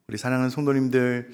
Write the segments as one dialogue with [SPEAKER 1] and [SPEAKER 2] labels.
[SPEAKER 1] 우리 사랑하는 성도님들,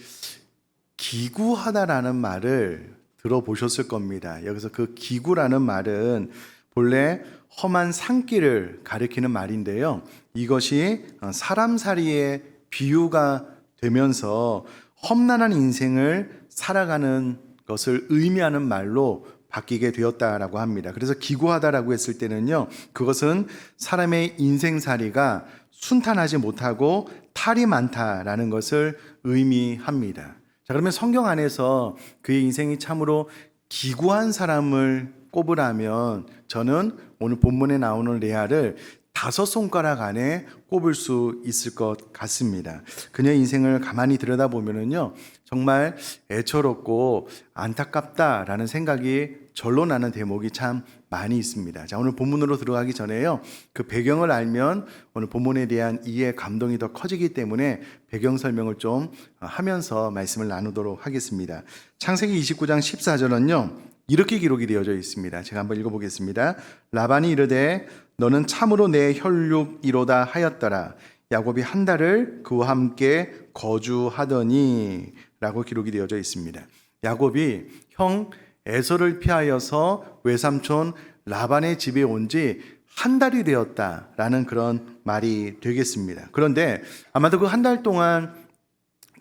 [SPEAKER 1] 기구하다라는 말을 들어보셨을 겁니다. 여기서 그 기구라는 말은 본래 험한 산길을 가리키는 말인데요. 이것이 사람살이의 비유가 되면서 험난한 인생을 살아가는 것을 의미하는 말로 바뀌게 되었다라고 합니다. 그래서 기구하다라고 했을 때는요, 그것은 사람의 인생살이가 순탄하지 못하고 탈이 많다라는 것을 의미합니다. 자, 그러면 성경 안에서 그의 인생이 참으로 기구한 사람을 꼽으라면 저는 오늘 본문에 나오는 레아를 5손가락 안에 꼽을 수 있을 것 같습니다. 그녀의 인생을 가만히 들여다보면요, 정말 애처롭고 안타깝다라는 생각이 절로 나는 대목이 참 많이 있습니다. 자, 오늘 본문으로 들어가기 전에요, 그 배경을 알면 오늘 본문에 대한 이해 감동이 더 커지기 때문에 배경 설명을 좀 하면서 말씀을 나누도록 하겠습니다. 창세기 29장 14절은요 이렇게 기록이 되어져 있습니다. 제가 한번 읽어보겠습니다. 라반이 이르되 너는 참으로 내 혈육이로다 하였더라. 야곱이 한 달을 그와 함께 거주하더니 라고 기록이 되어져 있습니다. 야곱이 형 에서를 피하여서 외삼촌 라반의 집에 온 지 한 달이 되었다라는 그런 말이 되겠습니다. 그런데 아마도 그 한 달 동안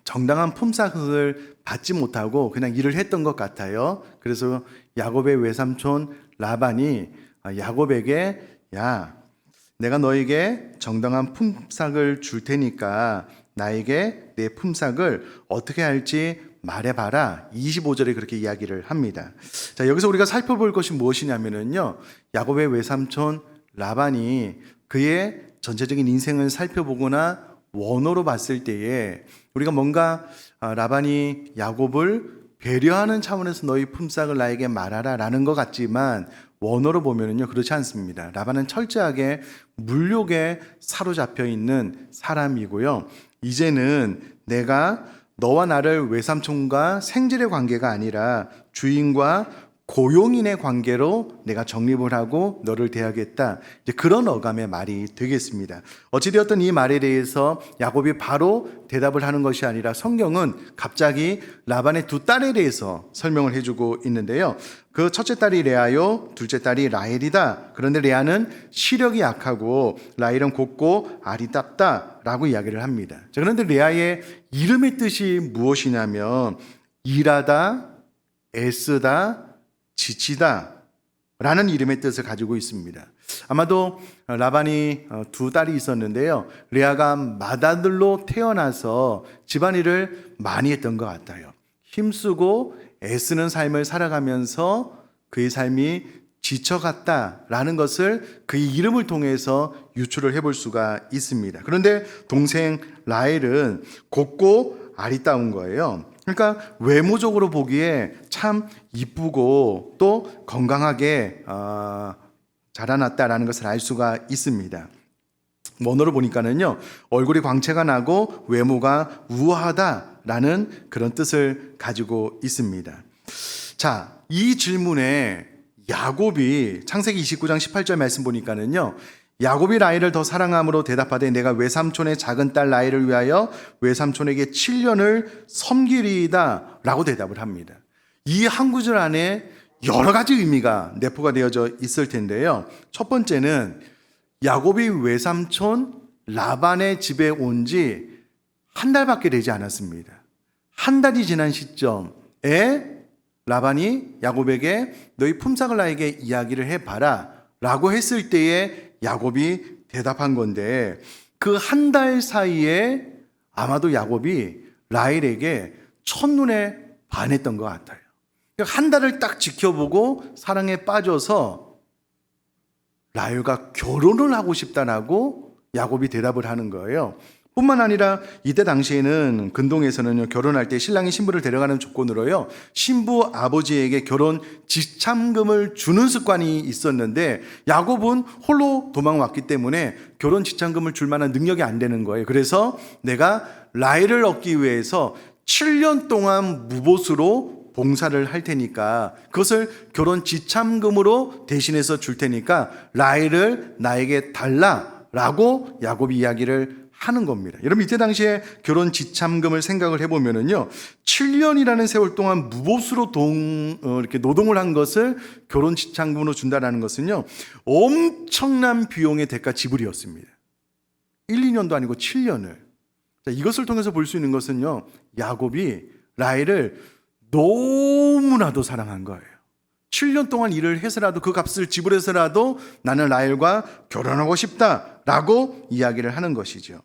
[SPEAKER 1] 정당한 품삯을 받지 못하고 그냥 일을 했던 것 같아요. 그래서 야곱의 외삼촌 라반이 야곱에게 야, 내가 너에게 정당한 품삯을 줄 테니까 나에게 내 품삯을 어떻게 할지 말해봐라. 25절에 그렇게 이야기를 합니다. 자, 여기서 우리가 살펴볼 것이 무엇이냐면요, 야곱의 외삼촌 라반이 그의 전체적인 인생을 살펴보거나 원어로 봤을 때에 우리가 뭔가 라반이 야곱을 배려하는 차원에서 너희 품삯을 나에게 말하라 라는 것 같지만 원어로 보면은요 그렇지 않습니다. 라반은 철저하게 물욕에 사로잡혀 있는 사람이고요, 이제는 내가 너와 나를 외삼촌과 생질의 관계가 아니라 주인과 고용인의 관계로 내가 정립을 하고 너를 대하겠다, 이제 그런 어감의 말이 되겠습니다. 어찌되었든 이 말에 대해서 야곱이 바로 대답을 하는 것이 아니라 성경은 갑자기 라반의 두 딸에 대해서 설명을 해주고 있는데요, 그 첫째 딸이 레아요, 둘째 딸이 라헬이다. 그런데 레아는 시력이 약하고 라헬은 곱고 알이 땄다 라고 이야기를 합니다. 자, 그런데 레아의 이름의 뜻이 무엇이냐면 일하다, 애쓰다, 지치다 라는 이름의 뜻을 가지고 있습니다. 아마도 라반이 두 딸이 있었는데요, 레아가 맏아들로 태어나서 집안일을 많이 했던 것 같아요. 힘쓰고 애쓰는 삶을 살아가면서 그의 삶이 지쳐갔다라는 것을 그의 이름을 통해서 유추를 해볼 수가 있습니다. 그런데 동생 라헬은 곱고 아리따운 거예요. 그러니까 외모적으로 보기에 참 이쁘고 또 건강하게 자라났다라는 것을 알 수가 있습니다. 원어로 보니까는요, 얼굴이 광채가 나고 외모가 우아하다라는 그런 뜻을 가지고 있습니다. 자, 이 질문에 야곱이 창세기 29장 18절 말씀 보니까는요, 야곱이 라헬을 더 사랑함으로 대답하되 내가 외삼촌의 작은 딸 라헬을 위하여 외삼촌에게 7년을 섬기리이다 라고 대답을 합니다. 이 한 구절 안에 여러 가지 의미가 내포가 되어져 있을 텐데요, 첫 번째는 야곱이 외삼촌 라반의 집에 온 지 한 달밖에 되지 않았습니다. 한 달이 지난 시점에 라반이 야곱에게 너희 품삯을 나에게 이야기를 해봐라 라고 했을 때에 야곱이 대답한 건데, 그 한 달 사이에 아마도 야곱이 라헬에게 첫눈에 반했던 것 같아요. 그러니까 한 달을 딱 지켜보고 사랑에 빠져서 라헬과 결혼을 하고 싶다라고 야곱이 대답을 하는 거예요. 뿐만 아니라 이때 당시에는 근동에서는요, 결혼할 때 신랑이 신부를 데려가는 조건으로요, 신부 아버지에게 결혼 지참금을 주는 습관이 있었는데 야곱은 홀로 도망왔기 때문에 결혼 지참금을 줄 만한 능력이 안 되는 거예요. 그래서 내가 라헬을 얻기 위해서 7년 동안 무보수로 봉사를 할 테니까 그것을 결혼 지참금으로 대신해서 줄 테니까 라헬을 나에게 달라라고 야곱이 이야기를 하는 겁니다. 여러분 이때 당시에 결혼 지참금을 생각을 해보면은요, 7년이라는 세월 동안 무보수로 이렇게 노동을 한 것을 결혼 지참금으로 준다라는 것은요, 엄청난 비용의 대가 지불이었습니다. 1, 2년도 아니고 7년을. 자, 이것을 통해서 볼 수 있는 것은요, 야곱이 라헬을 너무나도 사랑한 거예요. 7년 동안 일을 해서라도 그 값을 지불해서라도 나는 라헬과 결혼하고 싶다라고 이야기를 하는 것이죠.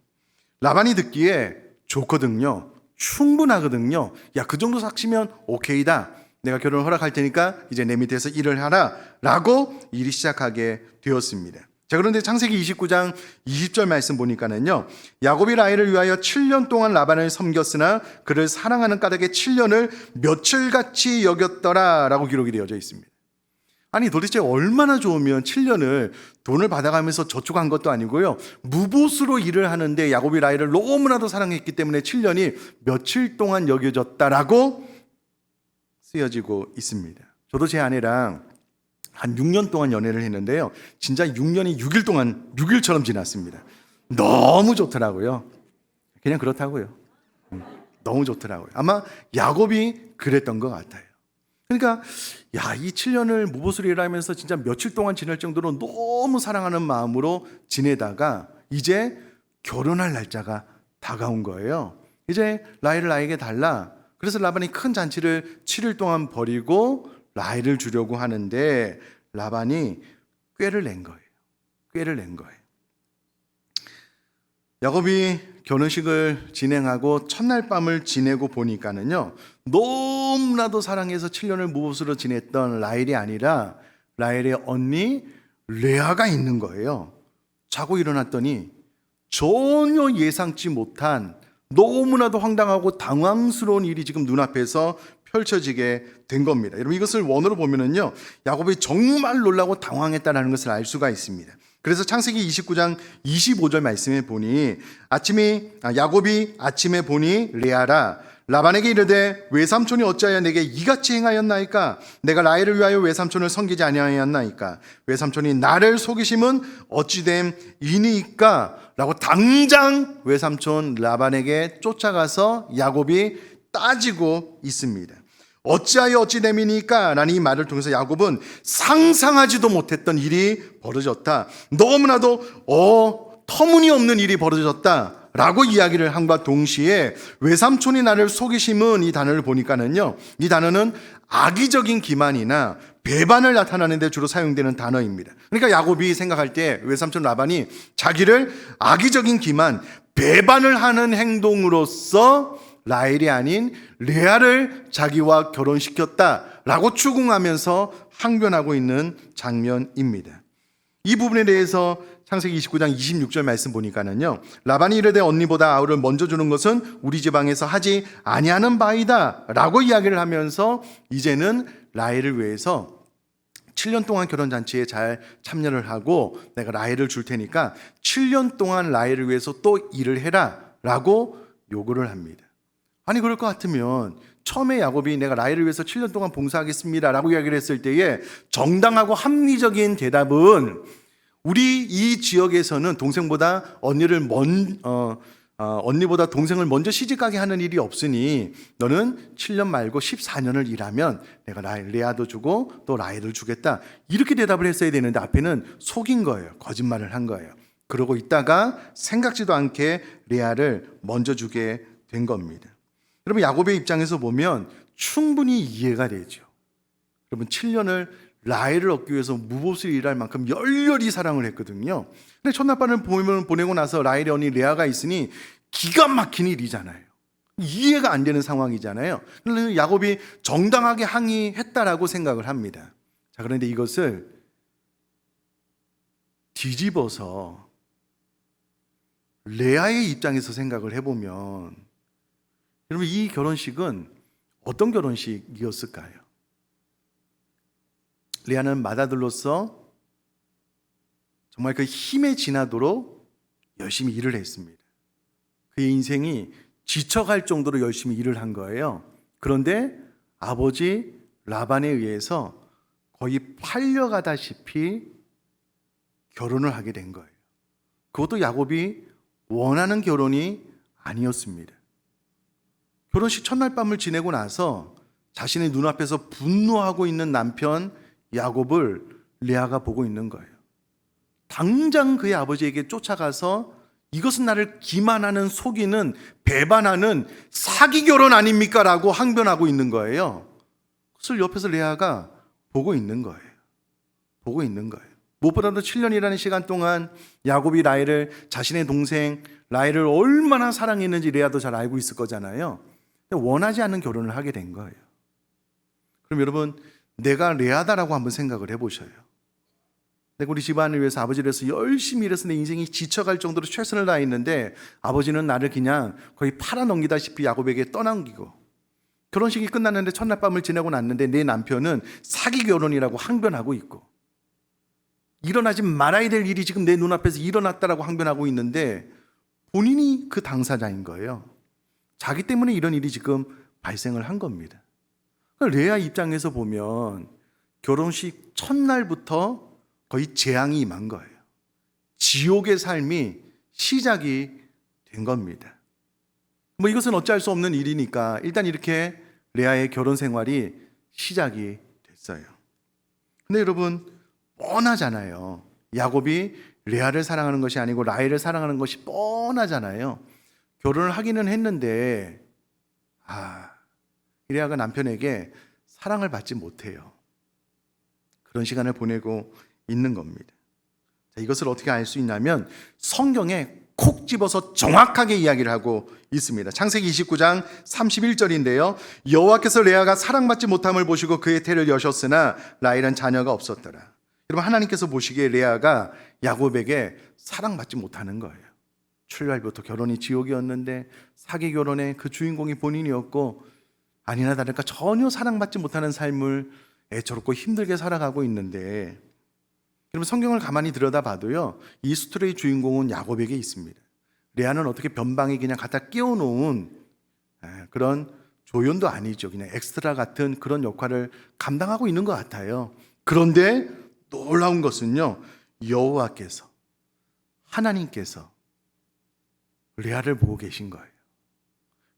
[SPEAKER 1] 라반이 듣기에 좋거든요. 충분하거든요. 야, 그 정도 삭시면 오케이다. 내가 결혼을 허락할 테니까 이제 내 밑에서 일을 하라 라고 일이 시작하게 되었습니다. 자, 그런데 창세기 29장 20절 말씀 보니까는요, 야곱이 라헬을 위하여 7년 동안 라반을 섬겼으나 그를 사랑하는 까닭에 7년을 며칠같이 여겼더라 라고 기록이 되어져 있습니다. 아니, 도대체 얼마나 좋으면 7년을 돈을 받아가면서 저축한 것도 아니고요, 무보수로 일을 하는데 야곱이 라헬을 너무나도 사랑했기 때문에 7년이 며칠 동안 여겨졌다라고 쓰여지고 있습니다. 저도 제 아내랑 한 6년 동안 연애를 했는데요, 진짜 6년이 6일 동안 6일처럼 지났습니다. 너무 좋더라고요. 그냥 그렇다고요. 너무 좋더라고요. 아마 야곱이 그랬던 것 같아요. 그러니까 이 7년을 무보수로 일하면서 진짜 며칠 동안 지낼 정도로 너무 사랑하는 마음으로 지내다가 이제 결혼할 날짜가 다가온 거예요. 이제 라헬을 나에게 달라. 그래서 라반이 큰 잔치를 7일 동안 벌이고 라헬을 주려고 하는데 라반이 꾀를 낸 거예요. 꾀를 낸 거예요. 야곱이 결혼식을 진행하고 첫날 밤을 지내고 보니까는요, 너무나도 사랑해서 7년을 무보수로 지냈던 라헬이 아니라 라헬의 언니 레아가 있는 거예요. 자고 일어났더니 전혀 예상치 못한 너무나도 황당하고 당황스러운 일이 지금 눈앞에서 펼쳐지게 된 겁니다. 여러분 이것을 원어로 보면은요, 야곱이 정말 놀라고 당황했다는 것을 알 수가 있습니다. 그래서 창세기 29장 25절 말씀에 보니 야곱이 아침에 보니 레아라 라반에게 이르되 외삼촌이 어찌하여 내게 이같이 행하였나이까? 내가 라헬을 위하여 외삼촌을 섬기지 아니하였나이까? 외삼촌이 나를 속이심은 어찌됨이니까? 라고 당장 외삼촌 라반에게 쫓아가서 야곱이 따지고 있습니다. 어찌하여 어찌됨이니까? 라는 이 말을 통해서 야곱은 상상하지도 못했던 일이 벌어졌다. 너무나도 터무니없는 일이 벌어졌다 라고 이야기를 함과 동시에 외삼촌이 나를 속이심은 이 단어를 보니까는요, 이 단어는 악의적인 기만이나 배반을 나타내는 데 주로 사용되는 단어입니다. 그러니까 야곱이 생각할 때 외삼촌 라반이 자기를 악의적인 기만, 배반을 하는 행동으로써 라헬이 아닌 레아를 자기와 결혼시켰다라고 추궁하면서 항변하고 있는 장면입니다. 이 부분에 대해서 창세기 29장 26절 말씀 보니까는요, 라반이 이르되 언니보다 아우를 먼저 주는 것은 우리 지방에서 하지 아니하는 바이다 라고 이야기를 하면서 이제는 라헬을 위해서 7년 동안 결혼잔치에 잘 참여를 하고 내가 라헬을 줄 테니까 7년 동안 라헬을 위해서 또 일을 해라 라고 요구를 합니다. 아니 그럴 것 같으면 처음에 야곱이 내가 라헬을 위해서 7년 동안 봉사하겠습니다 라고 이야기를 했을 때에 정당하고 합리적인 대답은 우리 이 지역에서는 동생보다 언니보다 동생을 먼저 시집가게 하는 일이 없으니 너는 7년 말고 14년을 일하면 내가 레아도 주고 또 라헬을 주겠다 이렇게 대답을 했어야 되는데 앞에는 속인 거예요. 거짓말을 한 거예요. 그러고 있다가 생각지도 않게 레아를 먼저 주게 된 겁니다. 여러분 야곱의 입장에서 보면 충분히 이해가 되죠. 여러분 7년을 라헬을 얻기 위해서 무보수로 일할 만큼 열렬히 사랑을 했거든요. 근데 첫날밤을 보내고 나서 라헬의 언니 레아가 있으니 기가 막힌 일이잖아요. 이해가 안 되는 상황이잖아요. 그래서 야곱이 정당하게 항의했다라고 생각을 합니다. 자, 그런데 이것을 뒤집어서 레아의 입장에서 생각을 해보면 여러분 이 결혼식은 어떤 결혼식이었을까요? 레아는 맏아들로서 정말 그 힘에 지나도록 열심히 일을 했습니다. 그의 인생이 지쳐갈 정도로 열심히 일을 한 거예요. 그런데 아버지 라반에 의해서 거의 팔려가다시피 결혼을 하게 된 거예요. 그것도 야곱이 원하는 결혼이 아니었습니다. 결혼식 첫날 밤을 지내고 나서 자신의 눈앞에서 분노하고 있는 남편 야곱을 레아가 보고 있는 거예요. 당장 그의 아버지에게 쫓아가서 이것은 나를 기만하는, 속이는, 배반하는 사기 결혼 아닙니까? 라고 항변하고 있는 거예요. 그것을 옆에서 레아가 보고 있는 거예요. 보고 있는 거예요. 무엇보다도 7년이라는 시간 동안 야곱이 라헬을, 자신의 동생 라헬을 얼마나 사랑했는지 레아도 잘 알고 있을 거잖아요. 원하지 않는 결혼을 하게 된 거예요. 그럼 여러분, 내가 레아다라고 한번 생각을 해보셔요. 내가 우리 집안을 위해서, 아버지를 위해서 열심히 일해서 내 인생이 지쳐갈 정도로 최선을 다했는데 아버지는 나를 그냥 거의 팔아넘기다시피 야곱에게 떠넘기고, 결혼식이 끝났는데 첫날 밤을 지내고 났는데 내 남편은 사기 결혼이라고 항변하고 있고, 일어나지 말아야 될 일이 지금 내 눈앞에서 일어났다라고 항변하고 있는데 본인이 그 당사자인 거예요. 자기 때문에 이런 일이 지금 발생을 한 겁니다. 레아 입장에서 보면 결혼식 첫날부터 거의 재앙이 임한 거예요. 지옥의 삶이 시작이 된 겁니다. 이것은 어찌할 수 없는 일이니까 일단 이렇게 레아의 결혼 생활이 시작이 됐어요. 근데 여러분, 뻔하잖아요. 야곱이 레아를 사랑하는 것이 아니고 라헬을 사랑하는 것이 뻔하잖아요. 결혼을 하기는 했는데 레아가 남편에게 사랑을 받지 못해요. 그런 시간을 보내고 있는 겁니다. 자, 이것을 어떻게 알 수 있냐면 성경에 콕 집어서 정확하게 이야기를 하고 있습니다. 창세기 29장 31절인데요. 여호와께서 레아가 사랑받지 못함을 보시고 그의 태를 여셨으나 라헬은 자녀가 없었더라. 여러분, 하나님께서 보시기에 레아가 야곱에게 사랑받지 못하는 거예요. 출발부터 결혼이 지옥이었는데 사기 결혼의 그 주인공이 본인이었고, 아니나 다를까 전혀 사랑받지 못하는 삶을 애처롭고 힘들게 살아가고 있는데, 여러분, 성경을 가만히 들여다봐도요, 이 스토리의 주인공은 야곱에게 있습니다. 레아는 어떻게 변방에 그냥 갖다 끼워놓은 그런 조연도 아니죠. 그냥 엑스트라 같은 그런 역할을 감당하고 있는 것 같아요. 그런데 놀라운 것은요, 여호와께서, 하나님께서 레아를 보고 계신 거예요.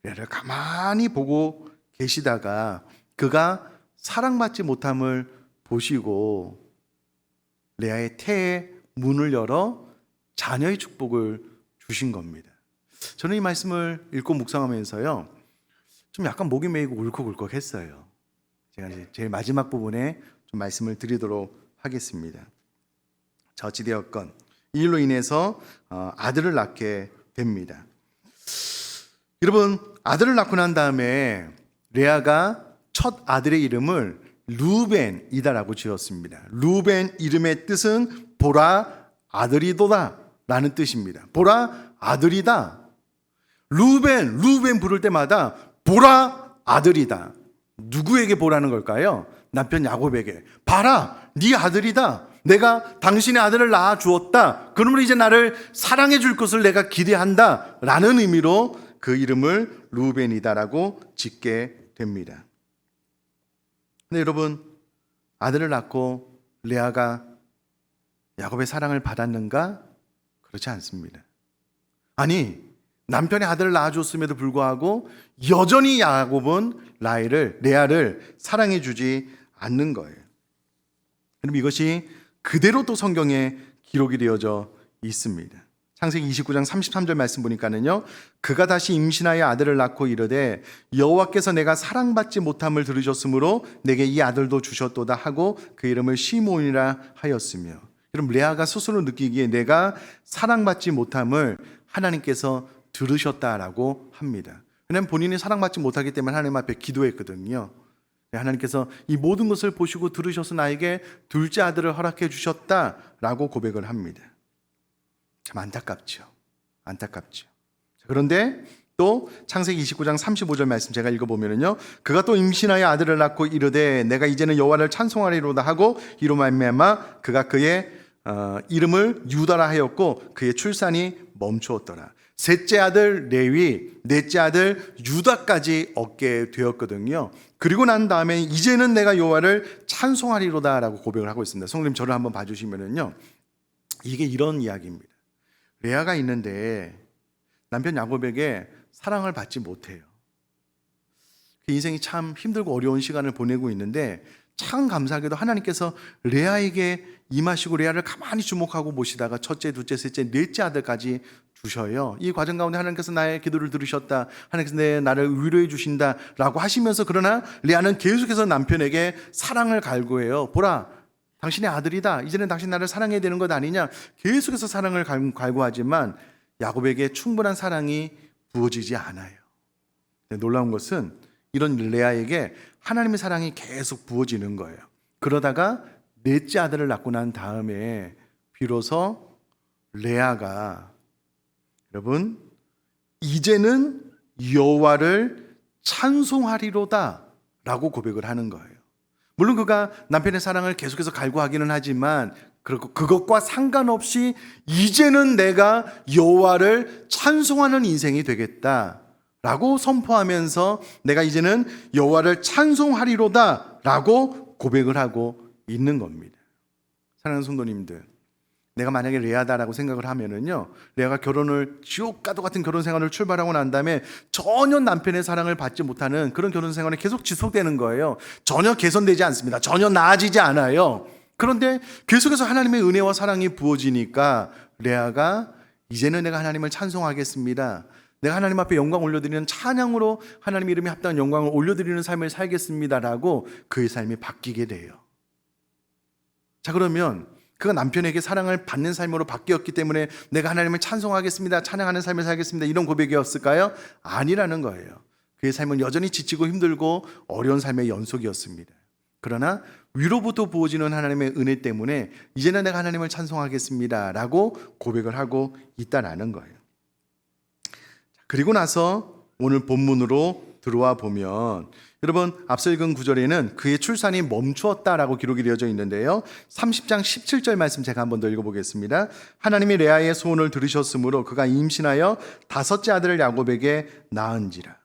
[SPEAKER 1] 레아를 가만히 보고 계시다가 그가 사랑받지 못함을 보시고 레아의 태에 문을 열어 자녀의 축복을 주신 겁니다. 저는 이 말씀을 읽고 묵상하면서요, 좀 약간 목이 메이고 울컥울컥 했어요. 제가 이제 제일 마지막 부분에 좀 말씀을 드리도록 하겠습니다. 자, 어찌되었건 이 일로 인해서 아들을 낳게 됩니다. 여러분, 아들을 낳고 난 다음에 레아가 첫 아들의 이름을 루벤이다라고 지었습니다. 루벤 이름의 뜻은 보라 아들이도다 라는 뜻입니다. 보라 아들이다. 루벤 부를 때마다 보라 아들이다. 누구에게 보라는 걸까요? 남편 야곱에게. 봐라, 네 아들이다. 내가 당신의 아들을 낳아 주었다. 그러므로 이제 나를 사랑해 줄 것을 내가 기대한다 라는 의미로 그 이름을 루벤이다라고 짓게 됩니다. 근데 여러분, 아들을 낳고 레아가 야곱의 사랑을 받았는가? 그렇지 않습니다. 아니, 남편의 아들을 낳아줬음에도 불구하고 여전히 야곱은 레아를 사랑해 주지 않는 거예요. 그럼 이것이 그대로 또 성경에 기록이 되어져 있습니다. 창세기 29장 33절 말씀 보니까는요, 그가 다시 임신하여 아들을 낳고 이르되 여호와께서 내가 사랑받지 못함을 들으셨으므로 내게 이 아들도 주셨도다 하고 그 이름을 시몬이라 하였으며. 그럼 레아가 스스로 느끼기에 내가 사랑받지 못함을 하나님께서 들으셨다라고 합니다. 왜냐하면 본인이 사랑받지 못하기 때문에 하나님 앞에 기도했거든요. 하나님께서 이 모든 것을 보시고 들으셔서 나에게 둘째 아들을 허락해 주셨다라고 고백을 합니다. 참 안타깝죠. 그런데 또 창세기 29장 35절 말씀 제가 읽어보면요, 그가 또 임신하여 아들을 낳고 이르되 내가 이제는 여호와를 찬송하리로다 하고 이로 말미암아 그가 그의 이름을 유다라 하였고 그의 출산이 멈추었더라. 셋째 아들 레위, 넷째 아들 유다까지 얻게 되었거든요. 그리고 난 다음에 이제는 내가 여호와를 찬송하리로다라고 고백을 하고 있습니다. 성도님, 저를 한번 봐주시면은요, 이게 이런 이야기입니다. 레아가 있는데 남편 야곱에게 사랑을 받지 못해요. 그 인생이 참 힘들고 어려운 시간을 보내고 있는데 참 감사하게도 하나님께서 레아에게 임하시고 레아를 가만히 주목하고 보시다가 첫째, 둘째, 셋째, 넷째 아들까지 주셔요. 이 과정 가운데 하나님께서 나의 기도를 들으셨다, 하나님께서 나를 위로해 주신다라고 하시면서, 그러나 레아는 계속해서 남편에게 사랑을 갈구해요. 보라, 당신의 아들이다, 이제는 당신 나를 사랑해야 되는 것 아니냐, 계속해서 사랑을 갈구하지만 야곱에게 충분한 사랑이 부어지지 않아요. 놀라운 것은 이런 레아에게 하나님의 사랑이 계속 부어지는 거예요. 그러다가 넷째 아들을 낳고 난 다음에 비로소 레아가, 여러분, 이제는 여호와를 찬송하리로다 라고 고백을 하는 거예요. 물론 그가 남편의 사랑을 계속해서 갈구하기는 하지만 그것과 상관없이 이제는 내가 여호와를 찬송하는 인생이 되겠다 라고 선포하면서 내가 이제는 여호와를 찬송하리로다 라고 고백을 하고 있는 겁니다. 사랑하는 성도님들, 내가 만약에 레아다라고 생각을 하면은요, 레아가 결혼을 지옥과도 같은 결혼 생활을 출발하고 난 다음에 전혀 남편의 사랑을 받지 못하는 그런 결혼 생활이 계속 지속되는 거예요. 전혀 개선되지 않습니다. 전혀 나아지지 않아요. 그런데 계속해서 하나님의 은혜와 사랑이 부어지니까 레아가 이제는 내가 하나님을 찬송하겠습니다, 내가 하나님 앞에 영광 올려드리는 찬양으로 하나님 이름에 합당한 영광을 올려드리는 삶을 살겠습니다라고 그의 삶이 바뀌게 돼요. 자, 그러면 그가 남편에게 사랑을 받는 삶으로 바뀌었기 때문에 내가 하나님을 찬송하겠습니다, 찬양하는 삶을 살겠습니다, 이런 고백이었을까요? 아니라는 거예요. 그의 삶은 여전히 지치고 힘들고 어려운 삶의 연속이었습니다. 그러나 위로부터 부어지는 하나님의 은혜 때문에 이제는 내가 하나님을 찬송하겠습니다 라고 고백을 하고 있다라는 거예요. 그리고 나서 오늘 본문으로 들어와 보면, 여러분, 앞서 읽은 구절에는 그의 출산이 멈추었다라고 기록이 되어져 있는데요, 30장 17절 말씀 제가 한번 더 읽어보겠습니다. 하나님이 레아의 소원을 들으셨으므로 그가 임신하여 다섯째 아들을 야곱에게 낳은지라.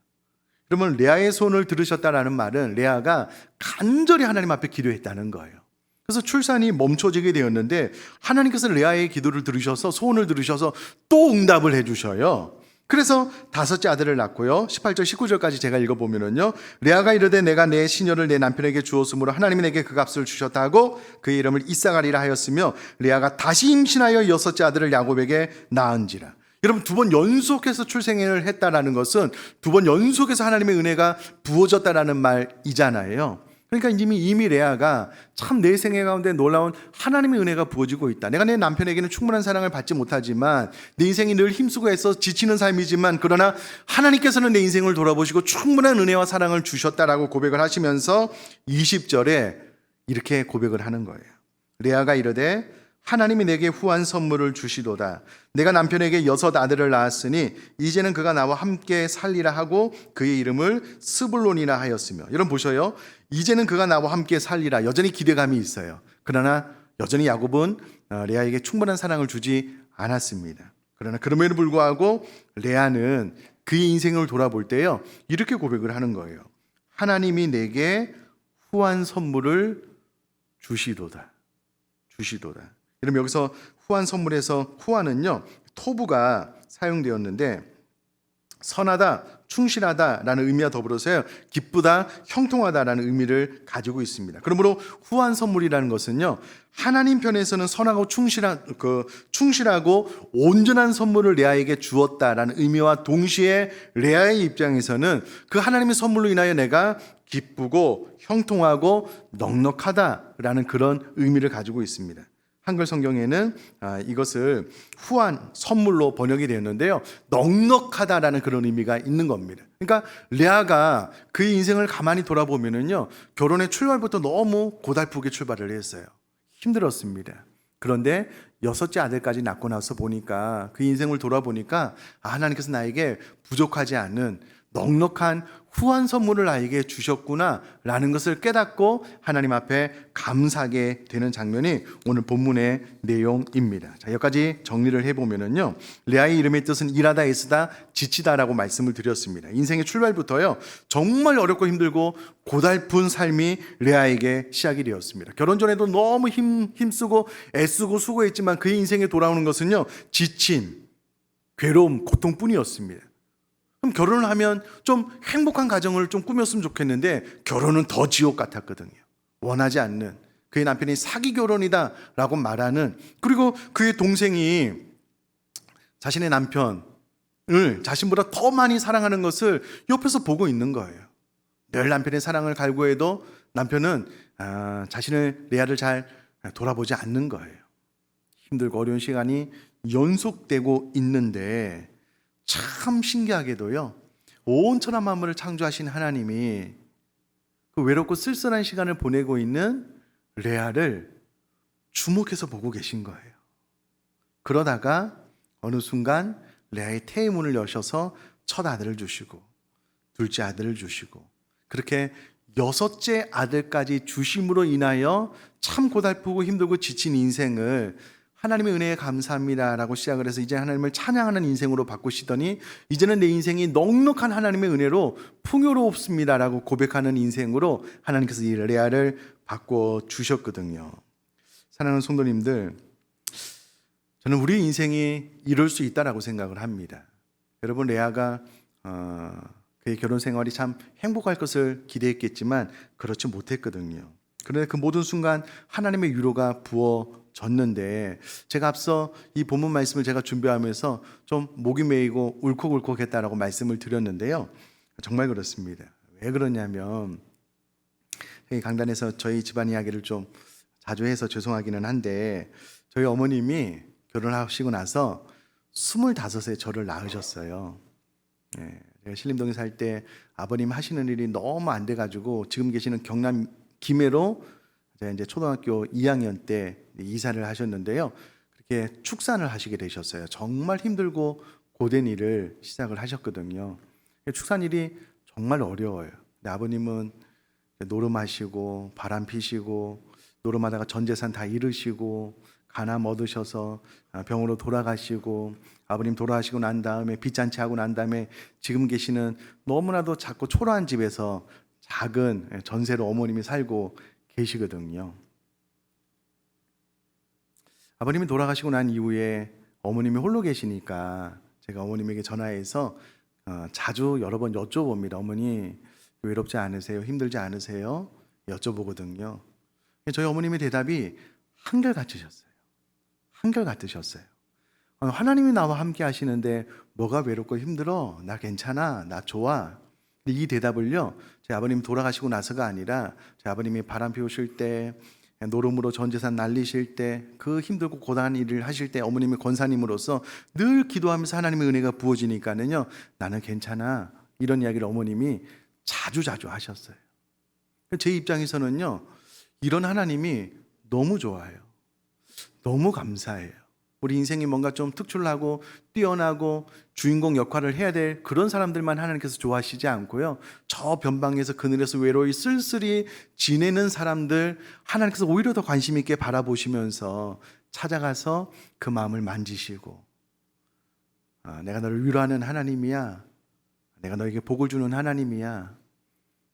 [SPEAKER 1] 그러면 레아의 소원을 들으셨다라는 말은 레아가 간절히 하나님 앞에 기도했다는 거예요. 그래서 출산이 멈춰지게 되었는데 하나님께서 레아의 기도를 들으셔서, 소원을 들으셔서 또 응답을 해주셔요. 그래서 다섯째 아들을 낳고요, 18절 19절까지 제가 읽어보면요, 레아가 이르되 내가 내 시녀를 내 남편에게 주었으므로 하나님이 내게 그 값을 주셨다 하고 그의 이름을 이삭아리라 하였으며, 레아가 다시 임신하여 여섯째 아들을 야곱에게 낳은지라. 여러분, 두 번 연속해서 출생을 했다라는 것은 두 번 연속해서 하나님의 은혜가 부어졌다라는 말이잖아요. 그러니까 이미 레아가 참 내 생애 가운데 놀라운 하나님의 은혜가 부어지고 있다. 내가 내 남편에게는 충분한 사랑을 받지 못하지만, 내 인생이 늘 힘쓰고 애써 지치는 삶이지만, 그러나 하나님께서는 내 인생을 돌아보시고 충분한 은혜와 사랑을 주셨다라고 고백을 하시면서 20절에 이렇게 고백을 하는 거예요. 레아가 이르되 하나님이 내게 후한 선물을 주시도다. 내가 남편에게 여섯 아들을 낳았으니 이제는 그가 나와 함께 살리라 하고 그의 이름을 스불론이라 하였으며. 여러분 보셔요. 이제는 그가 나와 함께 살리라. 여전히 기대감이 있어요. 그러나 여전히 야곱은 레아에게 충분한 사랑을 주지 않았습니다. 그러나 그럼에도 불구하고 레아는 그의 인생을 돌아볼 때요, 이렇게 고백을 하는 거예요. 하나님이 내게 후한 선물을 주시도다. 여러분, 여기서 후한 선물에서 후한은요, 토부가 사용되었는데 선하다, 충실하다라는 의미와 더불어서요, 기쁘다, 형통하다라는 의미를 가지고 있습니다. 그러므로 후한 선물이라는 것은요, 하나님 편에서는 선하고 충실하고 온전한 선물을 레아에게 주었다라는 의미와 동시에 레아의 입장에서는 그 하나님의 선물로 인하여 내가 기쁘고 형통하고 넉넉하다라는 그런 의미를 가지고 있습니다. 한글 성경에는 이것을 후한 선물로 번역이 되었는데요, 넉넉하다라는 그런 의미가 있는 겁니다. 그러니까 레아가 그의 인생을 가만히 돌아보면은요, 결혼의 출발부터 너무 고달프게 출발을 했어요. 힘들었습니다. 그런데 여섯째 아들까지 낳고 나서 보니까, 그 인생을 돌아보니까 하나님께서 나에게 부족하지 않은 넉넉한 후한 선물을 나에게 주셨구나 라는 것을 깨닫고 하나님 앞에 감사하게 되는 장면이 오늘 본문의 내용입니다. 자, 여기까지 정리를 해보면요, 레아의 이름의 뜻은 일하다, 애쓰다, 지치다라고 말씀을 드렸습니다. 인생의 출발부터요, 정말 어렵고 힘들고 고달픈 삶이 레아에게 시작이 되었습니다. 결혼 전에도 너무 힘쓰고 애쓰고 수고했지만 그의 인생에 돌아오는 것은요, 지침, 괴로움, 고통뿐이었습니다. 그럼 결혼을 하면 좀 행복한 가정을 좀 꾸몄으면 좋겠는데 결혼은 더 지옥 같았거든요. 원하지 않는, 그의 남편이 사기 결혼이다라고 말하는, 그리고 그의 동생이 자신의 남편을 자신보다 더 많이 사랑하는 것을 옆에서 보고 있는 거예요. 늘 남편의 사랑을 갈구해도 남편은 자신을, 레아를 잘 돌아보지 않는 거예요. 힘들고 어려운 시간이 연속되고 있는데 참 신기하게도요, 온 천하 만물을 창조하신 하나님이 그 외롭고 쓸쓸한 시간을 보내고 있는 레아를 주목해서 보고 계신 거예요. 그러다가 어느 순간 레아의 태의 문을 여셔서 첫 아들을 주시고 둘째 아들을 주시고 그렇게 여섯째 아들까지 주심으로 인하여 참 고달프고 힘들고 지친 인생을 하나님의 은혜에 감사합니다라고 시작을 해서 이제 하나님을 찬양하는 인생으로 바꾸시더니 이제는 내 인생이 넉넉한 하나님의 은혜로 풍요롭습니다라고 고백하는 인생으로 하나님께서 이 레아를 바꿔주셨거든요. 사랑하는 성도님들, 저는 우리 인생이 이럴 수 있다라고 생각을 합니다. 여러분, 레아가 그의 결혼 생활이 참 행복할 것을 기대했겠지만 그렇지 못했거든요. 그런데 그 모든 순간 하나님의 위로가 부어졌는데, 제가 앞서 이 본문 말씀을 제가 준비하면서 좀 목이 메이고 울컥울컥했다라고 말씀을 드렸는데요. 정말 그렇습니다. 왜 그러냐면 강단에서 저희 집안 이야기를 좀 자주 해서 죄송하기는 한데, 저희 어머님이 결혼하시고 나서 25에 저를 낳으셨어요. 제가 신림동에 살 때 아버님 하시는 일이 너무 안 돼가지고 지금 계시는 경남 김해로 제가 이제 초등학교 2학년 때 이사를 하셨는데요. 그렇게 축산을 하시게 되셨어요. 정말 힘들고 고된 일을 시작을 하셨거든요. 축산 일이 정말 어려워요. 근데 아버님은 노름하시고 바람 피시고 노름하다가 전 재산 다 잃으시고 가남 얻으셔서 병으로 돌아가시고, 아버님 돌아가시고 난 다음에 빚잔치 하고 난 다음에 지금 계시는 너무나도 작고 초라한 집에서 작은 전세로 어머님이 살고 계시거든요. 아버님이 돌아가시고 난 이후에 어머님이 홀로 계시니까 제가 어머님에게 전화해서 자주 여러 번 여쭤봅니다. 어머니 외롭지 않으세요? 힘들지 않으세요? 여쭤보거든요. 저희 어머님의 대답이 한결같으셨어요. 한결같으셨어요. 하나님이 나와 함께 하시는데 뭐가 외롭고 힘들어? 나 괜찮아. 나 좋아. 근데 이 대답을요, 제 아버님 돌아가시고 나서가 아니라 제 아버님이 바람 피우실 때, 노름으로 전 재산 날리실 때, 그 힘들고 고단한 일을 하실 때 어머님이 권사님으로서 늘 기도하면서 하나님의 은혜가 부어지니까는요, 나는 괜찮아. 이런 이야기를 어머님이 자주 하셨어요. 제 입장에서는요, 이런 하나님이 너무 좋아요. 너무 감사해요. 우리 인생이 뭔가 좀 특출나고 뛰어나고 주인공 역할을 해야 될 그런 사람들만 하나님께서 좋아하시지 않고요, 저 변방에서 그늘에서 외로이 쓸쓸히 지내는 사람들 하나님께서 오히려 더 관심 있게 바라보시면서 찾아가서 그 마음을 만지시고, 내가 너를 위로하는 하나님이야. 내가 너에게 복을 주는 하나님이야.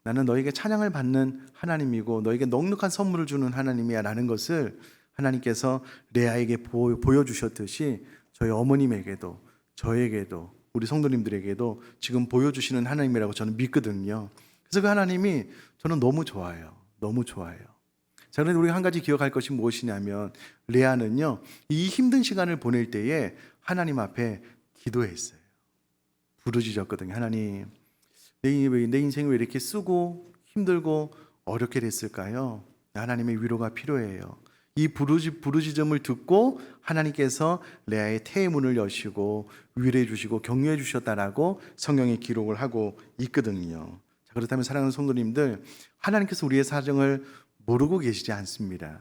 [SPEAKER 1] 나는 너에게 찬양을 받는 하나님이고 너에게 넉넉한 선물을 주는 하나님이야 라는 것을 하나님께서 레아에게 보여주셨듯이 저희 어머님에게도 저에게도 우리 성도님들에게도 지금 보여주시는 하나님이라고 저는 믿거든요. 그래서 그 하나님이 저는 너무 좋아요. 너무 좋아요. 자, 그런데 우리가 한 가지 기억할 것이 무엇이냐면, 레아는요, 이 힘든 시간을 보낼 때에 하나님 앞에 기도했어요. 부르짖었거든요. 하나님, 내 인생이 왜 이렇게 쓰고 힘들고 어렵게 됐을까요? 하나님의 위로가 필요해요. 이 부르짖음을 듣고 하나님께서 레아의 태의 문을 여시고 위로해 주시고 격려해 주셨다라고 성경에 기록을 하고 있거든요. 자, 그렇다면 사랑하는 성도님들, 하나님께서 우리의 사정을 모르고 계시지 않습니다.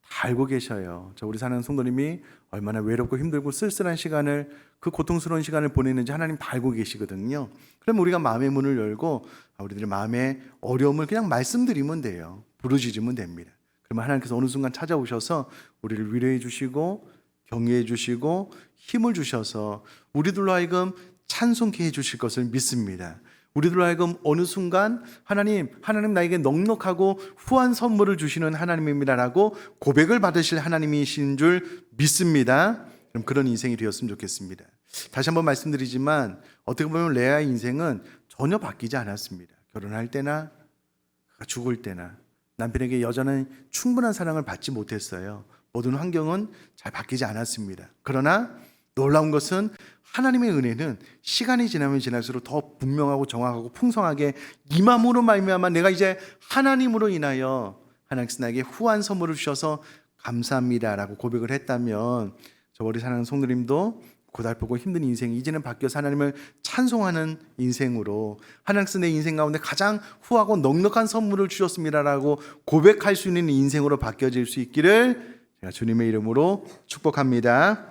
[SPEAKER 1] 다 알고 계셔요. 우리 사랑하는 성도님이 얼마나 외롭고 힘들고 쓸쓸한 시간을, 그 고통스러운 시간을 보내는지 하나님 다 알고 계시거든요. 그럼 우리가 마음의 문을 열고 우리들의 마음의 어려움을 그냥 말씀드리면 돼요. 부르짖으면 됩니다. 그러면 하나님께서 어느 순간 찾아오셔서 우리를 위로해 주시고 격려해 주시고 힘을 주셔서 우리들로 하여금 찬송케 해 주실 것을 믿습니다. 우리들로 하여금 어느 순간 하나님 나에게 넉넉하고 후한 선물을 주시는 하나님입니다라고 고백을 받으실 하나님이신 줄 믿습니다. 그럼 그런 인생이 되었으면 좋겠습니다. 다시 한번 말씀드리지만 어떻게 보면 레아의 인생은 전혀 바뀌지 않았습니다. 결혼할 때나 죽을 때나 남편에게 여전히 충분한 사랑을 받지 못했어요. 모든 환경은 잘 바뀌지 않았습니다. 그러나 놀라운 것은 하나님의 은혜는 시간이 지나면 지날수록 더 분명하고 정확하고 풍성하게 임함으로 말미암아 내가 이제 하나님으로 인하여 하나님께서 나에게 후한 선물을 주셔서 감사합니다라고 고백을 했다면 저버리 사랑하는 성도님도 고달프고 힘든 인생이 이제는 바뀌어서 하나님을 찬송하는 인생으로 하나님께서 내 인생 가운데 가장 후하고 넉넉한 선물을 주셨습니다라고 고백할 수 있는 인생으로 바뀌어질 수 있기를 제가 주님의 이름으로 축복합니다.